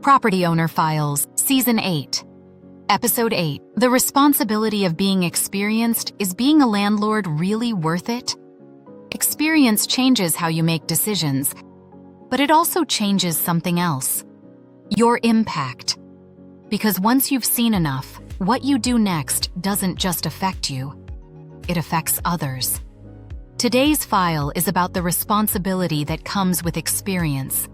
Property Owner Files, Season 8. Episode 8. The responsibility of being experienced. Is being a landlord really worth it? Experience changes how you make decisions, but it also changes something else. Your impact. Because once you've seen enough, what you do next doesn't just affect you, it affects others. Today's file is about the responsibility that comes with experience.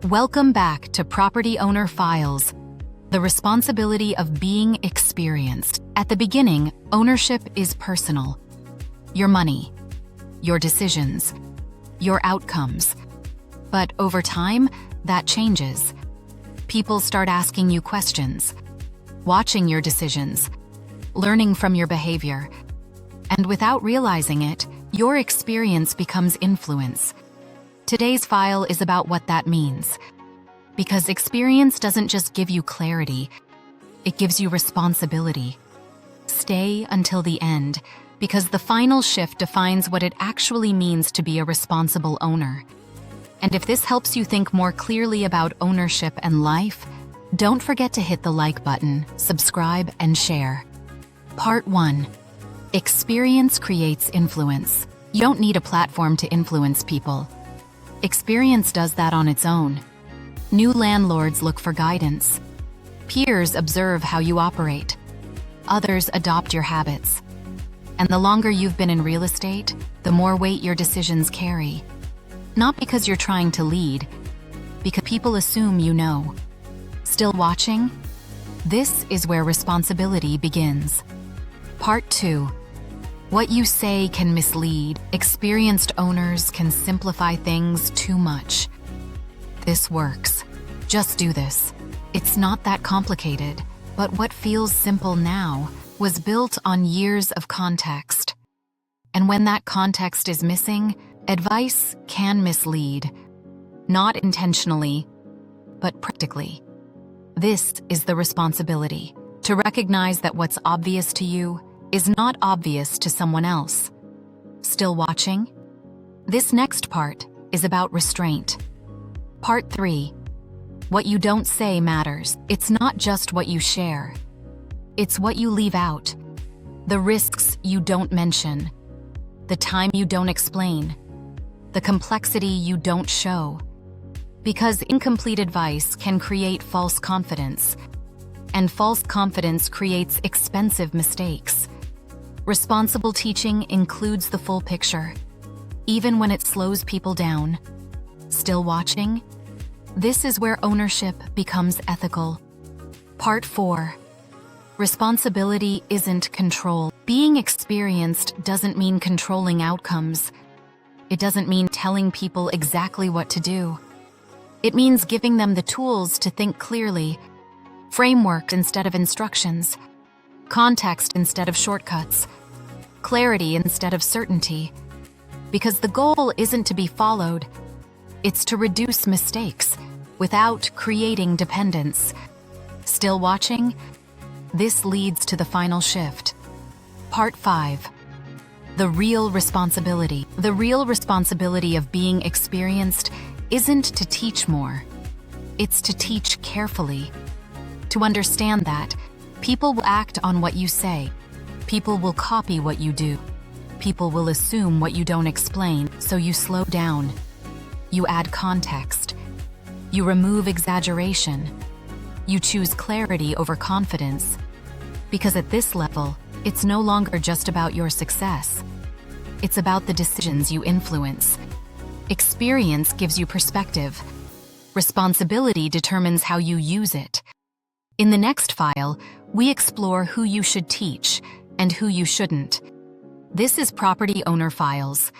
Welcome back to Property Owner Files, the responsibility of being experienced. At the beginning, ownership is personal. Your money, your decisions, your outcomes. But over time, that changes. People start asking you questions, watching your decisions, learning from your behavior. And without realizing it, your experience becomes influence. Today's file is about what that means. Because experience doesn't just give you clarity, it gives you responsibility. Stay until the end, because the final shift defines what it actually means to be a responsible owner. And if this helps you think more clearly about ownership and life, don't forget to hit the like button, subscribe, and share. Part 1. Experience creates influence. You don't need a platform to influence people. Experience does that on its own. New landlords look for guidance. Peers observe how you operate. Others adopt your habits. And the longer you've been in real estate, the more weight your decisions carry. Not because you're trying to lead, because people assume you know. Still watching? This is where responsibility begins. Part 2. What you say can mislead. Experienced owners can simplify things too much. This works. Just do this. It's not that complicated, but what feels simple now was built on years of context. And when that context is missing, advice can mislead. Not intentionally, but practically. This is the responsibility, to recognize that what's obvious to you is not obvious to someone else. Still watching? This next part is about restraint. Part 3. What you don't say matters. It's not just what you share. It's what you leave out. The risks you don't mention. The time you don't explain. The complexity you don't show. Because incomplete advice can create false confidence. And false confidence creates expensive mistakes. Responsible teaching includes the full picture, even when it slows people down. Still watching? This is where ownership becomes ethical. Part 4. Responsibility isn't control. Being experienced doesn't mean controlling outcomes. It doesn't mean telling people exactly what to do. It means giving them the tools to think clearly, framework instead of instructions, context instead of shortcuts, clarity instead of certainty. Because the goal isn't to be followed, it's to reduce mistakes without creating dependence. Still watching? This leads to the final shift. Part 5. The real responsibility. The real responsibility of being experienced isn't to teach more. It's to teach carefully. To understand that people will act on what you say. People will copy what you do. People will assume what you don't explain, so you slow down. You add context. You remove exaggeration. You choose clarity over confidence. Because at this level, it's no longer just about your success. It's about the decisions you influence. Experience gives you perspective. Responsibility determines how you use it. In the next file, we explore who you should teach and who you shouldn't. This is Property Owner Files,